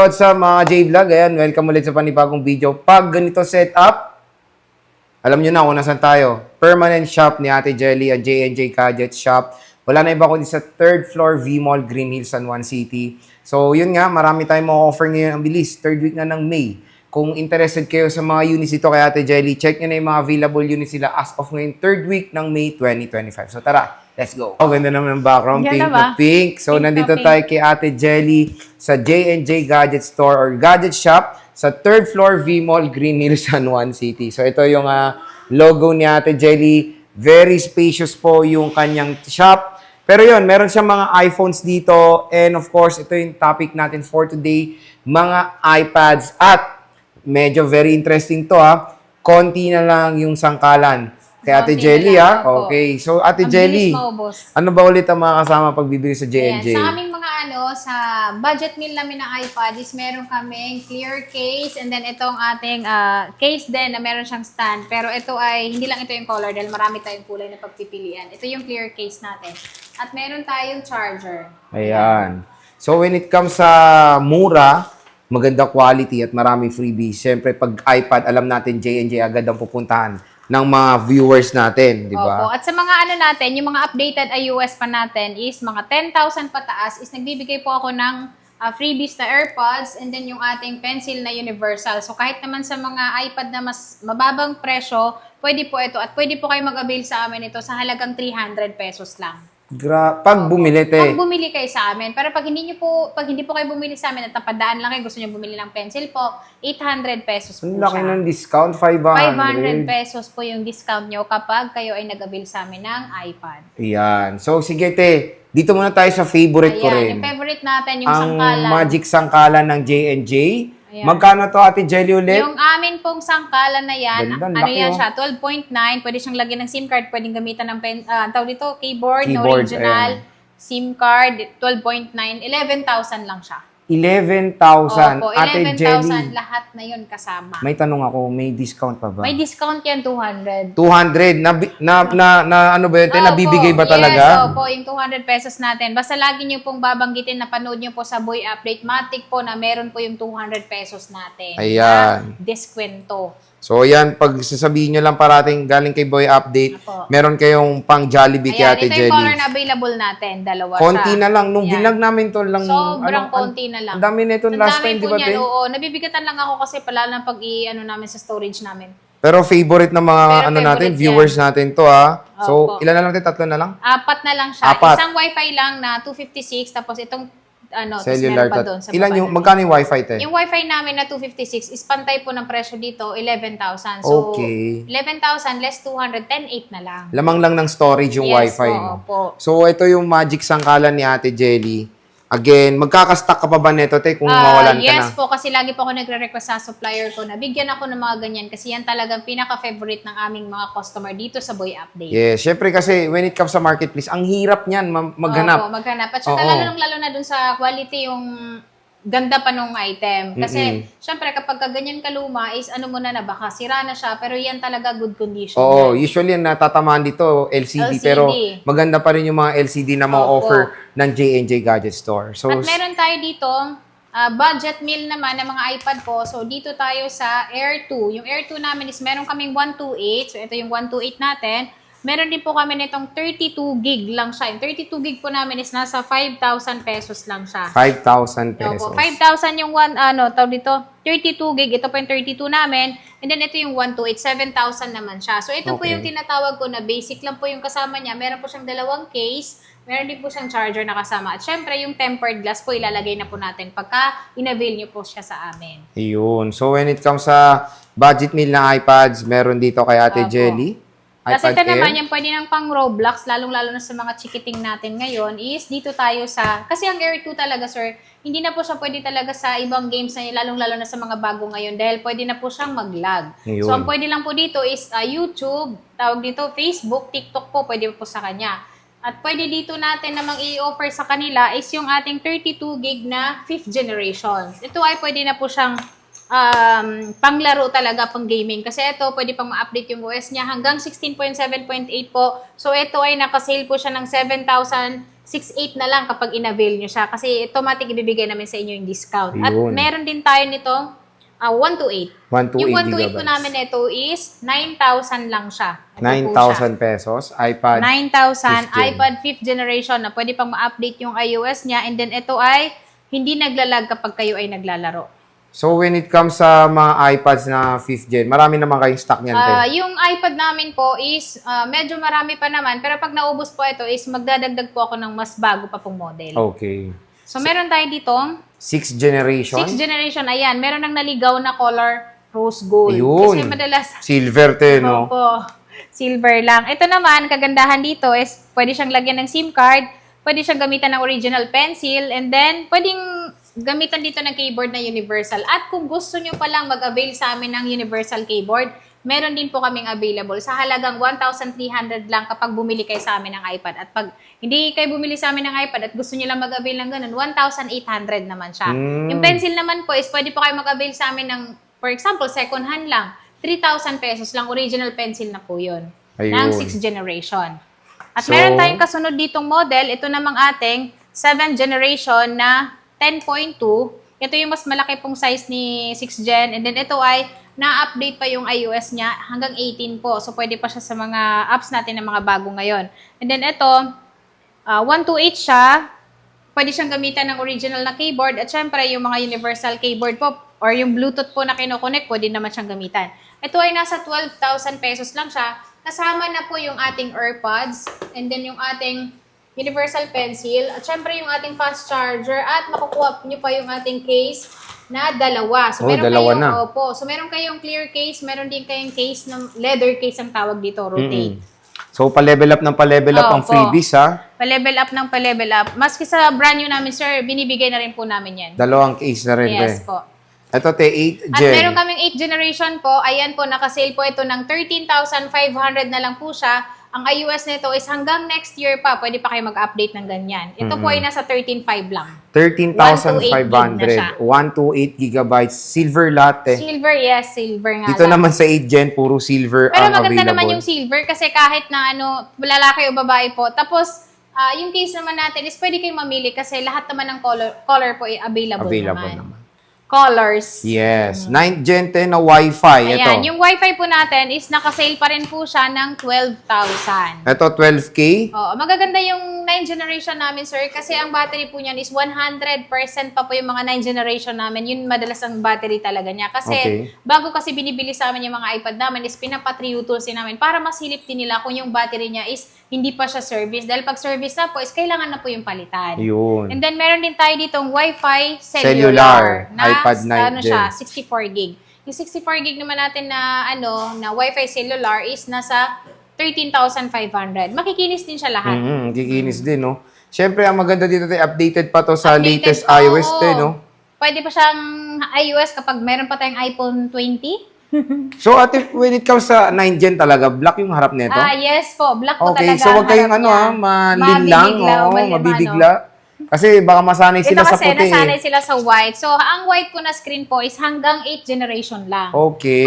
what's up mga J-Vlog? Ayan, welcome ulit sa panibagong video. Pag ganito setup, alam nyo na kung nasan tayo. Permanent shop ni Ate Jelly, a J&J Gadget Shop. Wala na iba kundi sa 3rd floor V-Mall, Green Hills, San Juan City. So yun nga, marami tayong offer ngayon ang bilis. 3rd week na ng May. Kung interested kayo sa mga units dito kay Ate Jelly, check nyo na yung mga available units sila as of ngayon, 3rd week ng May 2025. So tara, let's go. Oh, ganda naman ng background, Yan pink na ba? na pink. So Pink na nandito pink. tayo kay Ate Jelly sa J&J Gadget Store or Gadget Shop sa 3rd floor V-Mall, Green Hills, San Juan City. So ito yung logo ni Ate Jelly. Very spacious po yung kanyang shop. Pero yun, meron siyang mga iPhones dito. And of course, ito yung topic natin for today. Mga iPads at medyo very interesting to konti na lang yung sangkalan. Kay Ate Konti Jelly na lang, opo. Okay. So Ate Ang Jelly, bilis maubos. ano ba ulit ang mga kasama pag bibili sa Ayan, J&J? sa aming mga sa budget meal namin na iPad is meron kaming clear case and then itong ating case din na meron siyang stand. Pero ito ay, hindi lang ito yung color dahil marami tayong kulay na pagpipilian. Ito yung clear case natin. At meron tayong charger. Ayan. So when it comes sa mura, maganda quality at marami freebies. Siyempre, pag iPad, alam natin J&J agad ang pupuntahan ng mga viewers natin, di Opo. ba? At sa mga natin, yung mga updated iOS pa natin is mga 10,000 pataas is nagbibigay po ako ng freebies na AirPods and then yung ating pencil na universal. So kahit naman sa mga iPad na mas mababang presyo, pwede po ito at pwede po kayo mag-avail sa amin ito sa halagang 300 pesos lang. Pag bumili, te. Pag bumili kayo sa amin. Pero pag hindi po kayo bumili sa amin at napadaan lang kayo, gusto niyo bumili ng pencil po, 800 pesos po Ang laki siya. ng discount, 500. 500 pesos po yung discount nyo kapag kayo ay nag-avail sa amin ng iPad. Ayan. So, sige, te. Dito muna tayo sa favorite ko Ayan, rin. yung favorite natin, yung Ang sangkalan. magic sangkalan ng J&J. Ayan. Magkano to, Ate Jelly, ulit? Yung amin pong sangkalan na yan, Ganda, ano laki, yan oh. siya, 12.9, pwede siyang lagyan ng SIM card, pwedeng gamitan ng tawag dito, keyboard, no Keyboard, original, ayan. SIM card, 12.9, 11,000 lang siya. 11,000. Opo, Ate 11,000 Jelly, lahat na yun kasama. may tanong ako, may discount pa ba? May discount yan, 200. 200. Ano ba yun? te? Opo, Nabibigay ba talaga? Yes, opo, yung 200 pesos natin. Basta lagi nyo pong babanggitin na panood nyo po sa Boy Update Matic po na meron po yung 200 pesos natin. Ayan. Na diskwento. So, yan. Pag sasabihin nyo lang parating galing kay Boy Update, Opo. meron kayong pang Jollibee kay Ayan, Ate ito yung Jelly. color na available natin. Dalawa Konti siya. na lang. Nung Ayan. vlog namin to lang. Sobrang konti na lang. Ang dami na ito Ang last dami time, di po ba, te? niyan, oo. Nabibigatan lang ako kasi pala ng namin sa storage namin. Pero favorite na mga Pero natin, favorite viewers natin to So, Opo. ilan na lang tayo? 3 na lang? 4 na lang siya. Apat. Isang wifi lang na 256, tapos itong tapos Cellular. meron pa doon sa Ilan baba yung, na. magkano yung wifi, te? Yung wifi namin na 256 is pantay po ng presyo dito, 11,000. So, Okay. 11,000 less 200, 10,800 na lang. Lamang lang ng storage yung Yes, wifi. oo, no? po. So, ito yung magic sangkalan ni Ate Jelly. Again, magkakastock ka pa ba neto, te, kung mawalan ka na? Yes po, kasi lagi po ako nagre-request sa supplier ko na bigyan ako ng mga ganyan kasi yan talagang pinaka-favorite ng aming mga customer dito sa Boy Update. Yes, syempre kasi when it comes sa marketplace, ang hirap niyan maghanap. Opo, maghanap. At saka Oo. lalo na dun sa quality yung ganda pa nung item. Kasi, syempre, kapag ganyan kaluma is ano mo na baka sira na siya, pero yan talaga good condition. Oo, yan. usually ang natatamaan dito LCD, LCD. pero maganda pa rin yung mga LCD na ma-offer ng J&J Gadget Store. So, At meron tayo dito, budget meal naman ng mga iPad po. So, dito tayo sa Air 2. Yung Air 2 namin is meron kaming 128. So, ito yung 128 natin. Meron din po kami nitong 32 gig lang siya. Yung 32 gig po namin is nasa 5,000 pesos lang siya. 5,000 pesos. Opo, 5,000 yung tawag dito, 32 gig. Ito po yung 32 namin. And then ito yung 128, 7,000 naman siya. So ito po Okay. yung tinatawag ko na basic lang po yung kasama niya. Meron po siyang dalawang case. Meron din po siyang charger na kasama. At syempre yung tempered glass po ilalagay na po natin pagka in-avail niyo po siya sa amin. Ayun. So, when it comes sa budget meal na iPads, meron dito kay Ate Opo. Jelly. Kasi iPad ito naman, Air. yung pwede ng pang Roblox, lalong-lalo na sa mga chikiting natin ngayon, is dito tayo sa, kasi ang Air 2 talaga, sir, hindi na po siya pwede talaga sa ibang games na lalong-lalo na sa mga bago ngayon dahil pwede na po siyang mag-lag. Ayun. So, ang pwede lang po dito is YouTube, tawag dito, Facebook, TikTok po, pwede po sa kanya. At pwede dito natin namang i-offer sa kanila is yung ating 32 gig na 5th generation. Ito ay pwede na po siyang panglaro talaga, pang gaming. Kasi ito, pwede pang ma-update yung OS niya hanggang 16.7.8 po. So, ito ay nakasale po siya ng 7,000 6.8 na lang kapag in-avail nyo siya kasi automatic ibibigay namin sa inyo yung discount. At Yun. meron din tayo nitong 128. 128 Yung 128 po gigabytes. namin ito is 9,000 lang siya. Ito po siya. 9,000 pesos, iPad. 9,000 5th gen. iPad 5th generation na pwede pang ma-update yung iOS niya, and then ito ay hindi naglalag kapag kayo ay naglalaro. So, when it comes sa mga iPads na 5th gen, marami naman kayong stock niyan, te. Yung iPad namin po is medyo marami pa naman, pero pag naubos po ito is magdadagdag po ako ng mas bago pa pong model. Okay. So meron tayo ditong 6th generation. 6th generation, ayan, meron ng naligaw na color rose gold. Ayun. Kasi madalas, Silver, te, no? opo, silver lang. Ito naman, kagandahan dito is pwede siyang lagyan ng SIM card, pwede siyang gamitan ng original pencil, and then pwedeng gamitan dito ng keyboard na universal. At kung gusto nyo palang mag-avail sa amin ng universal keyboard, meron din po kaming available sa halagang 1,300 lang kapag bumili kayo sa amin ng iPad. At pag hindi kayo bumili sa amin ng iPad at gusto nyo lang mag-avail ng ganun, 1,800 naman siya. Yung pencil naman po is pwede po kayo mag-avail sa amin ng, for example, second hand lang. 3,000 pesos lang, original pencil na po yun. Ayun. Ng 6th generation. At So, meron tayong kasunod ditong model. Ito namang ating 7th generation na 10.2. Ito yung mas malaki pong size ni 6th gen. And then ito ay na-update pa yung iOS niya hanggang 18 po. So, pwede pa siya sa mga apps natin na mga bago ngayon. And then ito, 128 siya. Pwede siyang gamitan ng original na keyboard. At syempre, yung mga universal keyboard po or yung Bluetooth po na kinokonek, pwede naman siyang gamitan. Ito ay nasa 12,000 pesos lang siya. Kasama na po yung ating AirPods and then yung ating universal pencil at syempre yung ating fast charger at makukuha nyo pa yung ating case na dalawa. So, meron dalawa kayong, na. Opo. So, meron kayong clear case, meron din kayong case ng leather case ang tawag dito, rotate. So, pa-level up ng pa-level up ang Opo. freebies, ha? Pa-level up ng pa-level up. Maski sa brand new namin, sir, binibigay na rin po namin yan. Dalawang case na rin, Yes te. po. Ito, te, 8th At gen. meron kaming 8th generation po. Ayan po, nakasale po ito ng 13,500 na lang po siya. Ang iOS nito is hanggang next year pa, pwede pa kayo mag-update ng ganyan. Ito po ay nasa 13,500 lang. 13,500. 128 gigabytes. Silver latte. Silver, yes, silver nga Dito lang. naman sa 8th gen, puro silver Pero ang maganda available. naman yung silver kasi kahit na lalaki o babae po. Tapos, yung case naman natin is pwede kayong mamili kasi lahat naman ng color po ay available naman. Colors. Yes. 9th gen, te, na Wi-Fi. Ayan, Ito. yung wifi po natin is nakasale pa rin po siya ng 12,000. Ito, 12K. Oo, magaganda yung 9th generation namin, sir, kasi ang battery po niyan is 100% pa po yung mga 9th generation namin. Yun madalas ang battery talaga niya. Kasi Okay. bago kasi binibili sa amin yung mga iPad namin is pinapatriutulsin namin para masilip din nila kung yung battery niya is hindi pa siya service. Dahil pag service na po is kailangan na po yung palitan. Yun. And then meron din tayo ditong Wi-Fi Cellular. cellular na iPad 9th ano gen. siya, 64 gig. Yung 64 gig naman natin na na Wi-Fi cellular is nasa 13,500. Makikinis din siya lahat. Kikinis din, no? Siyempre, ang maganda dito, te, updated pa to sa Updated latest pa, iOS, oo. te, no? Pwede pa siyang iOS kapag meron pa tayong iPhone 20. So, ate, when it comes sa 9th gen talaga, black yung harap nito? Yes po. Black po Okay, talaga. so wag kayong ang harap niya. malinlang, Mabibigla, mabibigla. Kasi baka masanay Ito sila sa kasi puti, nasanay eh. sila sa white. So, ang white ko na screen po is hanggang 8th generation lang. Okay.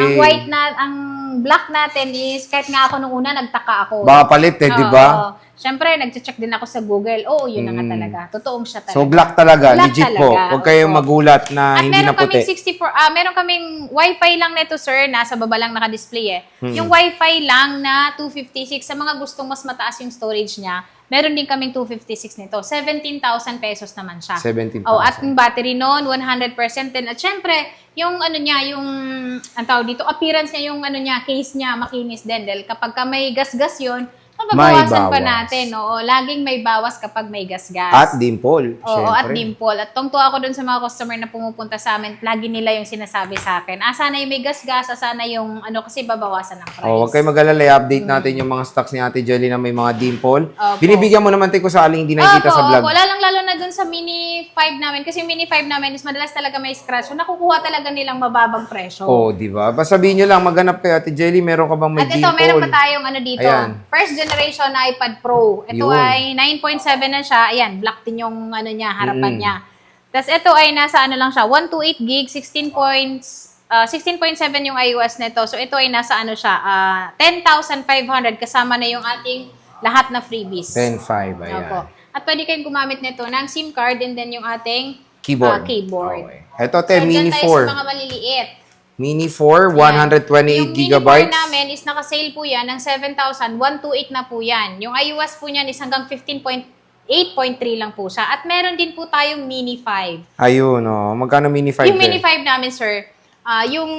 Ang black natin is, kahit nga ako nung una, nagtaka ako. Baka palit, eh, di ba? Oo. Siyempre, nag-check din ako sa Google. Oo, yun na nga talaga. Totoong siya talaga. So, black talaga. Black legit po. talaga, Huwag kayong opo. magulat na At hindi na meron kaming puti. 64, meron kaming Wi-Fi lang nito, sir, nasa baba lang naka-display eh. Yung Wi-Fi lang na 256, sa mga gustong mas mataas yung storage niya, meron din kaming 256 nito. 17,000 pesos naman siya. 17,000. Oh, at yung battery noon, 100% din. At syempre, yung niya, yung, ang tawag dito, appearance niya, yung niya, case niya, makinis din. Dahil kapag ka may gas-gas yun, mababawasan pa bawas. natin. Oo, laging may bawas kapag may gas-gas. At dimple. Oo, at syempre. dimple. At tungtuwa ako dun sa mga customer na pumupunta sa amin, lagi nila yung sinasabi sa akin, sana yung may gas-gas, sana yung kasi babawasan ng price. Oh, huwag kayong mag-alala. I-update natin yung mga stocks ni Ate Jelly na may mga dimple. Opo. Binibigyan mo naman tayo kung sakaling hindi nakikita sa vlog. Opo, lalo na dun sa Mini 5 namin. Kasi yung Mini 5 namin is madalas talaga may scratch. So, nakukuha talaga nilang mababang presyo. Oh, di ba? Basta sabihin nyo lang, maghanap kayo, Ate Jelly, meron ka bang may At ito, dimple? meron pa tayong dito. Ayan. First generation na iPad Pro. Ito Yun. ay 9.7 na siya. Ayan, black din yung niya, harapan niya. Tapos ito ay nasa lang siya, 128 gig, 16.7 yung iOS nito. So ito ay nasa siya, 10,500 kasama na yung ating lahat na freebies. 10.5, ayan. Opo. At pwede kayong gumamit nito ng SIM card and then yung ating Keyboard. keyboard. Okay. Ito, te, So, Mini dyan tayo 4. sa mga maliliit. Mini 4, 128 Yung Mini 4 gigabytes. namin is naka-sale po yan ng 7,128 na po yan. Yung iOS po niyan is hanggang 15.8.3 lang po siya. At meron din po tayong Mini 5. Ayun, oh. Magkano Mini 5? Yung Mini 5 namin, sir, yung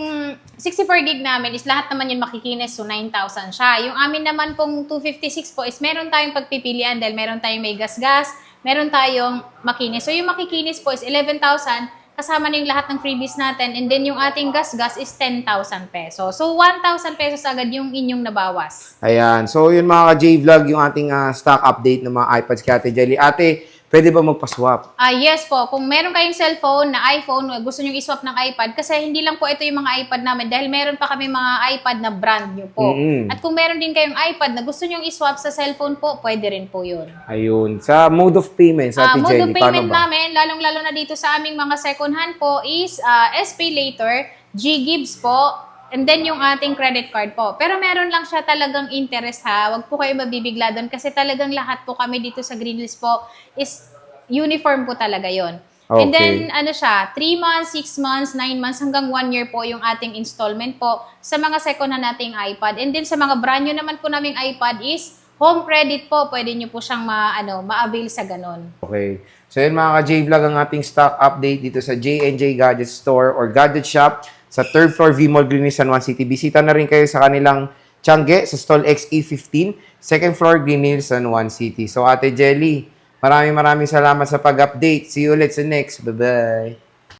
64 gig namin is lahat naman yun makikinis, so 9,000 siya. Yung amin naman pong 256 po is meron tayong pagpipilian dahil meron tayong may gas-gas, meron tayong makinis. So yung makikinis po is 11,000, kasama na yung lahat ng freebies natin, and then yung ating gas-gas is 10,000 pesos. So 1,000 pesos agad yung inyong nabawas. Ayan. So, yun mga ka-J-Vlog, yung ating stock update ng mga iPads kay Ate Jelly. Ate, pwede ba magpa-swap? Yes po, kung meron kayong cellphone na iPhone, gusto nyo i-swap ng iPad, kasi hindi lang po ito yung mga iPad namin, dahil meron pa kami mga iPad na brand nyo po. At kung meron din kayong iPad na gusto nyo i-swap sa cellphone po, pwede rin po yun. Ayun. Sa mode of payment, sa Ate Mode Jelly, of paano payment ba? namin, lalong-lalo na dito sa aming mga second hand po, is SPay Later, G-Gibbs po, and then yung ating credit card po. Pero meron lang siya talagang interest ha. Huwag po kayo mabibigla doon kasi talagang lahat po kami dito sa Green Hills po is uniform po talaga yon. Okay. And then, ano siya, 3 months, 6 months, 9 months, hanggang 1 year po yung ating installment po sa mga second hand nating iPad. And then, sa mga brand new naman po naming iPad is home credit po. Pwede nyo po siyang ma-avail sa ganon. Okay. So, yun mga ka-J-Vlog, ang ating stock update dito sa J&J Gadget Store or Gadget Shop sa 3rd floor V-Mall Green Hills, San Juan City. Bisita na rin kayo sa kanilang Tiangge sa stall XE15, 2nd floor Green Hills, San Juan City. So, Ate Jelly, maraming salamat sa pag-update. See you ulit sa next. Bye-bye.